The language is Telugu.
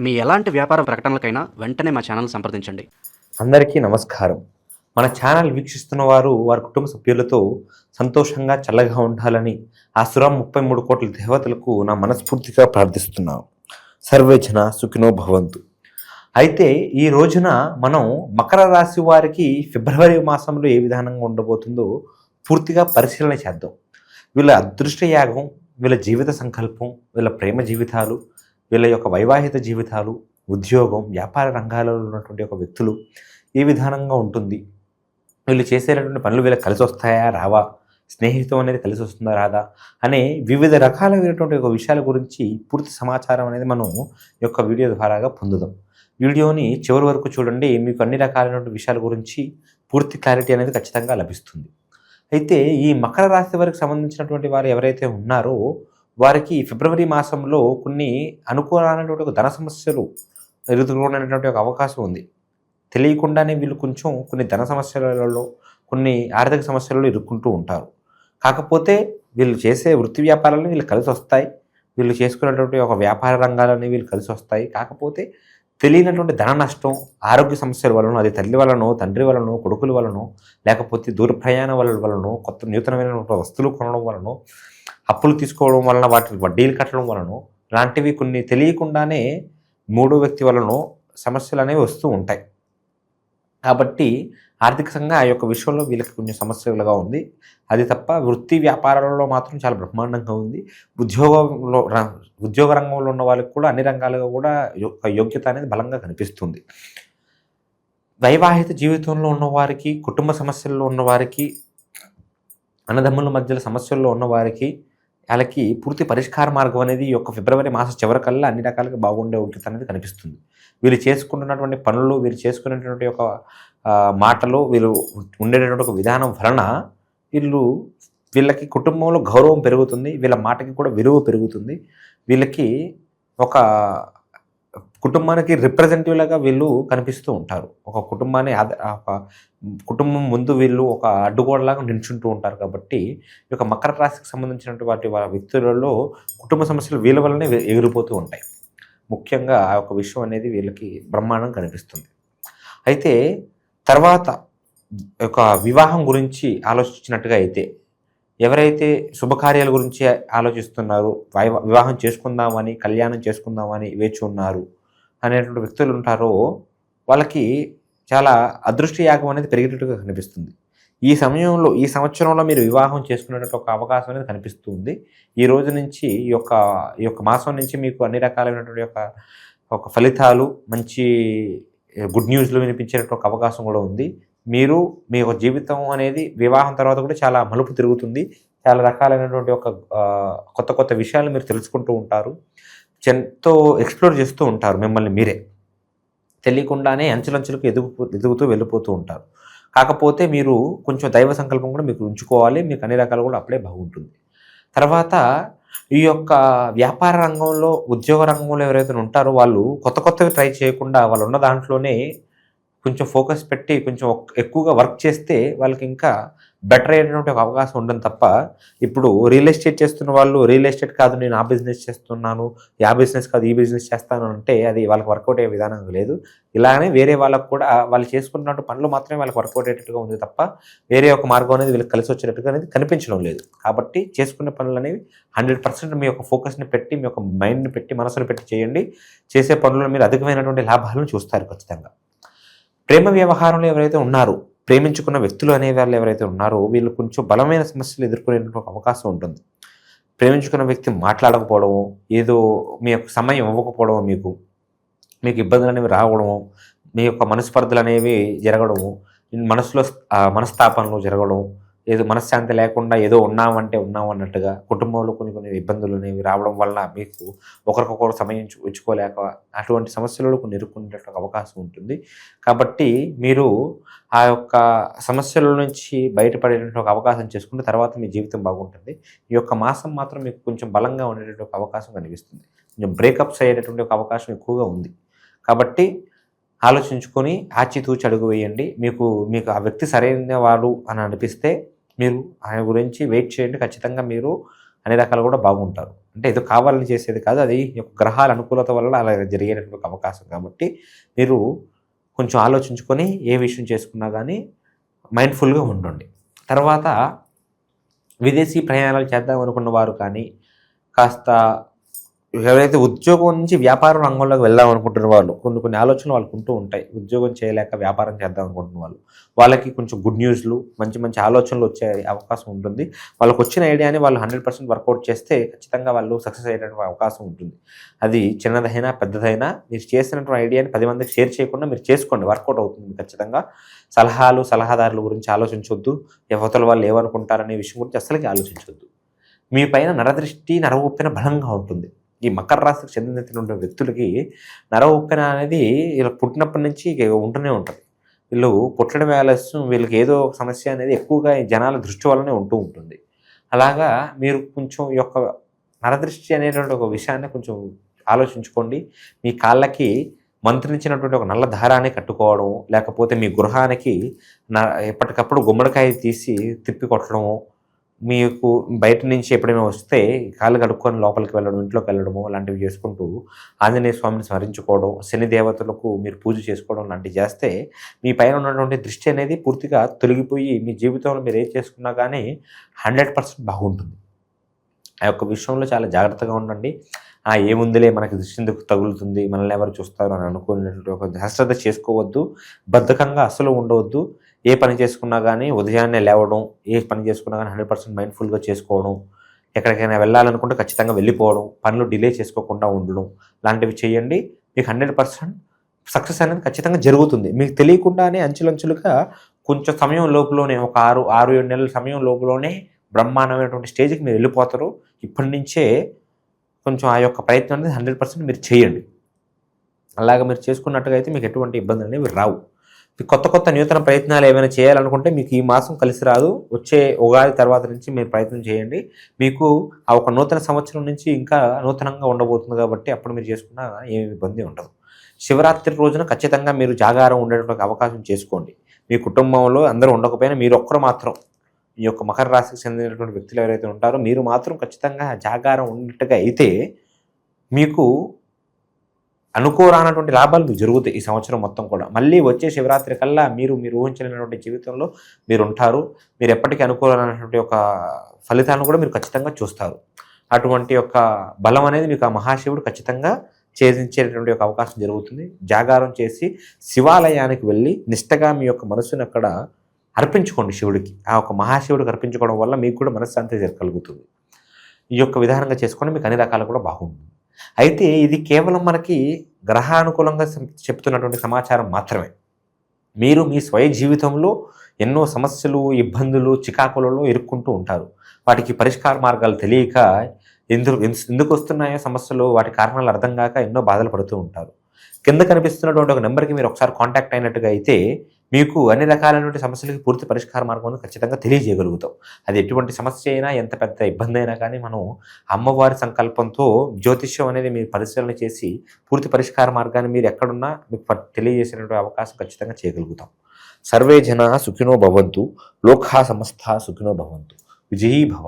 మీ ఎలాంటి వ్యాపార ప్రకటనలకైనా వెంటనే మా ఛానల్ సంప్రదించండి. అందరికీ నమస్కారం. మన ఛానల్ వీక్షిస్తున్న వారి కుటుంబ సభ్యులతో సంతోషంగా చల్లగా ఉండాలని ఆ సురం 33 కోట్ల దేవతలకు నా మనస్ఫూర్తిగా ప్రార్థిస్తున్నాను. సర్వేజన సుఖినో భవంతు. అయితే ఈ రోజున మనం మకర రాశి వారికి ఫిబ్రవరి మాసంలో ఏ విధానంగా ఉండబోతుందో పూర్తిగా పరిశీలన చేద్దాం. వీళ్ళ అదృష్ట యాగం, వీళ్ళ జీవిత సంకల్పం, వీళ్ళ ప్రేమ జీవితాలు, వీళ్ళ యొక్క వైవాహిక జీవితాలు, ఉద్యోగం, వ్యాపార రంగాలలో ఉన్నటువంటి ఒక వ్యక్తులు ఏ విధానంగా ఉంటుంది, వీళ్ళు చేసేటటువంటి పనులు వీళ్ళకి కలిసి వస్తాయా రావా, స్నేహితం అనేది కలిసి వస్తుందా రాదా అనే వివిధ రకాలైనటువంటి ఒక విషయాల గురించి పూర్తి సమాచారం అనేది మనం ఈ యొక్క వీడియో ద్వారాగా పొందుదాం. వీడియోని చివరి వరకు చూడండి. మీకు అన్ని రకాలైనటువంటి విషయాల గురించి పూర్తి క్లారిటీ అనేది ఖచ్చితంగా లభిస్తుంది. అయితే ఈ మకర రాశి వారికి సంబంధించినటువంటి వారు ఎవరైతే ఉన్నారో వారికి ఫిబ్రవరి మాసంలో కొన్ని అనుకూలమైనటువంటి ఒక ధన సమస్యలు ఎదుర్కొనేటువంటి ఒక అవకాశం ఉంది. తెలియకుండానే వీళ్ళు కొంచెం కొన్ని ధన సమస్యలలో, కొన్ని ఆర్థిక సమస్యలలో ఇరుక్కుంటూ ఉంటారు. కాకపోతే వీళ్ళు చేసే వృత్తి వ్యాపారాలను వీళ్ళు కలిసి వస్తాయి. వీళ్ళు చేసుకునేటువంటి ఒక వ్యాపార రంగాలని వీళ్ళు కలిసి వస్తాయి. కాకపోతే తెలియనటువంటి ధన నష్టం, ఆరోగ్య సమస్యల వలన, అది తల్లి వలనో, తండ్రి వలనో, కొడుకుల వలనో, లేకపోతే దూర ప్రయాణం వలనో, కొత్త నూతనమైన వస్తువులు కొనడం వలనో, అప్పులు తీసుకోవడం వలన, వాటికి వడ్డీలు కట్టడం వలనో, ఇలాంటివి కొన్ని తెలియకుండానే మూడో వ్యక్తి వలనో సమస్యలు అనేవి వస్తూ ఉంటాయి. కాబట్టి ఆర్థికంగా ఆ యొక్క విషయంలో వీళ్ళకి కొంచెం సమస్యలుగా ఉంది. అది తప్ప వృత్తి వ్యాపారాలలో మాత్రం చాలా బ్రహ్మాండంగా ఉంది. ఉద్యోగ రంగంలో ఉన్న వాళ్ళకి కూడా అన్ని రంగాలుగా కూడా యోగ్యత అనేది బలంగా కనిపిస్తుంది. వైవాహిక జీవితంలో ఉన్నవారికి, కుటుంబ సమస్యల్లో ఉన్నవారికి, అన్నదమ్ముల మధ్యలో సమస్యల్లో ఉన్నవారికి వాళ్ళకి పూర్తి పరిష్కార మార్గం అనేది ఈ యొక్క ఫిబ్రవరి మాసం చివరికల్లా అన్ని రకాలుగా బాగుండే యోగ్యత అనేది కనిపిస్తుంది. వీళ్ళు చేసుకుంటున్నటువంటి పనులు, వీళ్ళు చేసుకునేటువంటి ఒక మాటలు, వీళ్ళు ఉండేటటువంటి ఒక విధానం వలన వీళ్ళకి కుటుంబంలో గౌరవం పెరుగుతుంది. వీళ్ళ మాటకి కూడా విలువ పెరుగుతుంది. వీళ్ళకి ఒక కుటుంబానికి రిప్రజెంటేటివ్లుగా వీళ్ళు కనిపిస్తూ ఉంటారు. ఒక కుటుంబం ముందు వీళ్ళు ఒక అడ్డుగోడలాగా నిల్చుంటూ ఉంటారు. కాబట్టి ఈ యొక్క మకర రాశికి సంబంధించినటువంటి వ్యక్తులలో కుటుంబ సమస్యలు వీళ్ళ వల్లనే ఎగిరిపోతూ ఉంటాయి. ముఖ్యంగా ఆ యొక్క విషయం అనేది వీళ్ళకి బ్రహ్మాండం కనిపిస్తుంది. అయితే తర్వాత ఒక వివాహం గురించి ఆలోచించినట్టుగా అయితే, ఎవరైతే శుభకార్యాల గురించి ఆలోచిస్తున్నారు, వివాహం చేసుకుందామని, కళ్యాణం చేసుకుందామని వేచి ఉన్నారు అనేటువంటి వ్యక్తులు ఉంటారో వాళ్ళకి చాలా అదృష్ట యాగం అనేది పెరిగేటట్టుగా కనిపిస్తుంది. ఈ సమయంలో, ఈ సంవత్సరంలో మీరు వివాహం చేసుకునేటట్టు ఒక అవకాశం అనేది కనిపిస్తుంది. ఈ రోజు నుంచి ఈ యొక్క మాసం నుంచి మీకు అన్ని రకాలైనటువంటి ఒక ఫలితాలు, మంచి గుడ్ న్యూస్లు వినిపించేటట్టు ఒక అవకాశం కూడా ఉంది. మీ యొక్క జీవితం అనేది వివాహం తర్వాత కూడా చాలా మలుపు తిరుగుతుంది. చాలా రకాలైనటువంటి కొత్త కొత్త విషయాలు మీరు తెలుసుకుంటూ ఉంటారు. ఎంతో ఎక్స్ప్లోర్ చేస్తూ ఉంటారు. మిమ్మల్ని మీరే తెలియకుండానే అంచెలంచెలకు ఎదుగుతూ వెళ్ళిపోతూ ఉంటారు. కాకపోతే మీరు కొంచెం దైవ సంకల్పం కూడా మీకు ఉంచుకోవాలి. మీకు అన్ని రకాలు కూడా అప్పుడే బాగుంటుంది. తర్వాత ఈ యొక్క వ్యాపార రంగంలో, ఉద్యోగ రంగంలో ఎవరైతే ఉంటారో వాళ్ళు కొత్త కొత్తవి ట్రై చేయకుండా వాళ్ళు ఉన్న దాంట్లోనే కొంచెం ఫోకస్ పెట్టి కొంచెం ఎక్కువగా వర్క్ చేస్తే వాళ్ళకి ఇంకా బెటర్ అయ్యేటువంటి ఒక అవకాశం ఉండదు తప్ప, ఇప్పుడు రియల్ ఎస్టేట్ చేస్తున్న వాళ్ళు రియల్ ఎస్టేట్ కాదు నేను ఆ బిజినెస్ చేస్తున్నాను, ఆ బిజినెస్ కాదు ఈ బిజినెస్ చేస్తాను అంటే అది వాళ్ళకి వర్కౌట్ అయ్యే విధానం లేదు. ఇలానే వేరే వాళ్ళకు కూడా వాళ్ళు చేసుకున్నట్టు పనులు మాత్రమే వాళ్ళకి వర్కౌట్ అయ్యేటట్టుగా ఉంది తప్ప వేరే ఒక మార్గం అనేది వీళ్ళకి కలిసి వచ్చేటట్టుగా అనేది కనిపించడం లేదు. కాబట్టి చేసుకునే పనులు అనేవి 100% మీ యొక్క ఫోకస్ని పెట్టి, మీ యొక్క మైండ్ని పెట్టి, మనసుని పెట్టి చేయండి. చేసే పనుల్లో మీరు అధికమైనటువంటి లాభాలను చూస్తారు ఖచ్చితంగా. ప్రేమ వ్యవహారంలో ఎవరైతే ఉన్నారో, ప్రేమించుకున్న వ్యక్తులు అనే వాళ్ళు ఎవరైతే ఉన్నారో వీళ్ళు కొంచెం బలమైన సమస్యలు ఎదుర్కొనేటువంటి ఒక అవకాశం ఉంటుంది. ప్రేమించుకున్న వ్యక్తి మాట్లాడకపోవడము, ఏదో మీ యొక్క సమయం ఇవ్వకపోవడము, మీకు ఇబ్బందులు అనేవి రావడము, మీ యొక్క మనస్పర్ధలు అనేవి జరగడము, మనసులో మనస్తాపనలు జరగడం, ఏదో మనశ్శాంతి లేకుండా ఏదో ఉన్నామంటే ఉన్నామన్నట్టుగా కుటుంబంలో కొన్ని ఇబ్బందులు అనేవి రావడం వలన మీకు ఒకరికొకరు సమయం ఉంచుకోలేక అటువంటి సమస్యలలో కొన్ని ఎదుర్కొనే అవకాశం ఉంటుంది. కాబట్టి మీరు ఆ యొక్క సమస్యల నుంచి బయటపడేటువంటి ఒక అవకాశం చేసుకుంటే తర్వాత మీ జీవితం బాగుంటుంది. ఈ యొక్క మాసం మాత్రం మీకు కొంచెం బలంగా ఉండేటువంటి ఒక అవకాశం కనిపిస్తుంది. కొంచెం బ్రేకప్స్ అయ్యేటటువంటి ఒక అవకాశం ఎక్కువగా ఉంది. కాబట్టి ఆలోచించుకొని ఆచితూచి అడుగు వేయండి. మీకు ఆ వ్యక్తి సరైన వాడు అని అనిపిస్తే మీరు ఆయన గురించి వెయిట్ చేయండి. ఖచ్చితంగా మీరు అన్ని రకాలు కూడా బాగుంటారు. అంటే ఏదో కావాలని చేసేది కాదు, అది ఈ యొక్క గ్రహాల అనుకూలత వల్ల అలా జరిగేటటువంటి అవకాశం. కాబట్టి మీరు కొంచెం ఆలోచించుకొని ఏ విషయం చేసుకున్నా కానీ మైండ్ఫుల్గా ఉండండి. తర్వాత విదేశీ ప్రయాణాలు చేద్దాం అనుకున్న వారు కానీ, కాస్త ఎవరైతే ఉద్యోగం నుంచి వ్యాపార రంగంలోకి వెళ్దాం అనుకుంటున్న వాళ్ళు కొన్ని ఆలోచనలు వాళ్ళకు ఉంటూ ఉంటాయి. ఉద్యోగం చేయలేక వ్యాపారం చేద్దాం అనుకుంటున్న వాళ్ళకి కొంచెం గుడ్ న్యూస్లు, మంచి ఆలోచనలు వచ్చే అవకాశం ఉంటుంది. వాళ్ళకు వచ్చిన ఐడియాని వాళ్ళు 100% వర్కౌట్ చేస్తే ఖచ్చితంగా వాళ్ళు సక్సెస్ అయ్యేటువంటి అవకాశం ఉంటుంది. అది చిన్నదైనా పెద్దదైనా మీరు చేసినటువంటి ఐడియాని 10 మందికి షేర్ చేయకుండా మీరు చేసుకోండి, వర్కౌట్ అవుతుంది ఖచ్చితంగా. సలహాదారుల గురించి ఆలోచించొద్దు. యువతల వాళ్ళు ఏమనుకుంటారనే విషయం గురించి అస్సలకి ఆలోచించొద్దు. మీ పైన నరదృష్టి, నరవొప్పెన బలంగా ఉంటుంది. ఈ మకర రాశికి చెందినటువంటి వ్యక్తులకి నరవొప్పెన అనేది వీళ్ళ పుట్టినప్పటి నుంచి ఉంటూనే ఉంటుంది. వీళ్ళు పుట్టడం ఆలస్యం, వీళ్ళకి ఏదో ఒక సమస్య అనేది ఎక్కువగా ఈ జనాల దృష్టి వల్లనే ఉంటూ ఉంటుంది. అలాగా మీరు కొంచెం ఈ యొక్క నరదృష్టి అనేటువంటి ఒక విషయాన్ని కొంచెం ఆలోచించుకోండి. మీ కాళ్ళకి మంత్రించినటువంటి ఒక నల్ల దారాన్ని కట్టుకోవడం, లేకపోతే మీ గృహానికి ఎప్పటికప్పుడు గుమ్మడికాయ తీసి తిప్పి కొట్టడము, మీకు బయట నుంచి ఎప్పుడైనా వస్తే కాళ్ళు కడుక్కొని లోపలికి వెళ్ళడం, ఇంట్లోకి వెళ్ళడము లాంటివి చేసుకుంటూ ఆంజనేయ స్వామిని స్మరించుకోవడం, శని దేవతలకు మీరు పూజ చేసుకోవడం లాంటివి చేస్తే మీ పైన ఉన్నటువంటి దృష్టి అనేది పూర్తిగా తొలగిపోయి మీ జీవితంలో మీరు ఏం చేసుకున్నా కానీ 100% బాగుంటుంది. ఆ యొక్క విషయంలో చాలా జాగ్రత్తగా ఉండండి. ఏముందిలే మనకి దృష్టి ఎందుకు తగులుతుంది, మనల్ని ఎవరు చూస్తారు అని అనుకునేటువంటి ఒక అశ్రద్ధ చేసుకోవద్దు. బద్ధకంగా అస్సలు ఉండవద్దు. ఏ పని చేసుకున్నా కానీ ఉదయాన్నే లేవడం, ఏ పని చేసుకున్నా కానీ 100% మైండ్ఫుల్గా చేసుకోవడం, ఎక్కడికైనా వెళ్ళాలనుకుంటే ఖచ్చితంగా వెళ్ళిపోవడం, పనులు డిలే చేసుకోకుండా ఉండడం లాంటివి చేయండి. మీకు 100% సక్సెస్ అనేది ఖచ్చితంగా జరుగుతుంది. మీకు తెలియకుండానే అంచులంచులుగా కొంచెం సమయం లోపులోనే, ఒక 6-7 నెలల సమయం లోపులోనే బ్రహ్మాండమైనటువంటి స్టేజ్కి మీరు వెళ్ళిపోతారు. ఇప్పటి నుంచే కొంచెం ఆ యొక్క ప్రయత్నం అనేది 100% మీరు చేయండి. అలాగ మీరు చేసుకున్నట్టుగా అయితే మీకు ఎటువంటి ఇబ్బందులు అనేవి రావు. కొత్త నూతన ప్రయత్నాలు ఏమైనా చేయాలనుకుంటే మీకు ఈ మాసం కలిసి రాదు. వచ్చే ఉగాది తర్వాత నుంచి మీరు ప్రయత్నం చేయండి. మీకు ఆ ఒక నూతన సంవత్సరం నుంచి ఇంకా నూతనంగా ఉండబోతుంది కాబట్టి అప్పుడు మీరు చేసుకున్నా ఏమి ఇబ్బంది ఉండదు. శివరాత్రి రోజున ఖచ్చితంగా మీరు జాగారం ఉండేటువంటి అవకాశం చేసుకోండి. మీ కుటుంబంలో అందరూ ఉండకపోయినా మీరు ఒక్కరు మాత్రం, ఈ యొక్క మకర రాశికి చెందినటువంటి వ్యక్తులు ఎవరైతే ఉంటారో మీరు మాత్రం ఖచ్చితంగా జాగారం ఉన్నట్టుగా అయితే మీకు అనుకోరానటువంటి లాభాలు మీకు జరుగుతాయి ఈ సంవత్సరం మొత్తం కూడా. మళ్ళీ వచ్చే శివరాత్రి కల్లా మీరు ఊహించలేనటువంటి జీవితంలో మీరు ఉంటారు. మీరు ఎప్పటికీ అనుకోరానటువంటి ఒక ఫలితాలను కూడా మీరు ఖచ్చితంగా చూస్తారు. అటువంటి యొక్క బలం అనేది మీకు ఆ మహాశివుడు ఖచ్చితంగా ఛేదించేటటువంటి ఒక అవకాశం జరుగుతుంది. జాగారం చేసి శివాలయానికి వెళ్ళి నిష్టగా మీ యొక్క మనసుని అక్కడ అర్పించుకోండి శివుడికి. ఆ ఒక మహాశివుడికి అర్పించుకోవడం వల్ల మీకు కూడా మనశ్శాంతి కలుగుతుంది. ఈ యొక్క విధానంగా చేసుకొని మీకు అన్ని రకాలు కూడా బాగుంటుంది. అయితే ఇది కేవలం మనకి గ్రహానుకూలంగా చెప్తున్నటువంటి సమాచారం మాత్రమే. మీరు మీ స్వయ జీవితంలో ఎన్నో సమస్యలు, ఇబ్బందులు, చికాకులలో ఇరుక్కుంటూ ఉంటారు. వాటికి పరిష్కార మార్గాలు తెలియక ఎందుకు వస్తున్నాయో సమస్యలు, వాటి కారణాలు అర్థం కాక ఎన్నో బాధలు పడుతూ ఉంటారు. కింద కనిపిస్తున్నటువంటి ఒక నెంబర్కి మీరు ఒకసారి కాంటాక్ట్ అయినట్టుగా అయితే మీకు అన్ని రకాలైనటువంటి సమస్యలకి పూర్తి పరిష్కార మార్గం ఖచ్చితంగా తెలియజేయగలుగుతాం. అది ఎటువంటి సమస్య అయినా, ఎంత పెద్ద ఇబ్బంది అయినా కానీ మనం అమ్మవారి సంకల్పంతో జ్యోతిష్యం అనేది మీరు పరిశీలన చేసి పూర్తి పరిష్కార మార్గాన్ని మీరు ఎక్కడున్నా మీకు తెలియజేసేటువంటి అవకాశం ఖచ్చితంగా చేయగలుగుతాం. సర్వే జనా సుఖినో భవంతు, లోకా సమస్తా సుఖినో భవంతు. విజయీ భవ.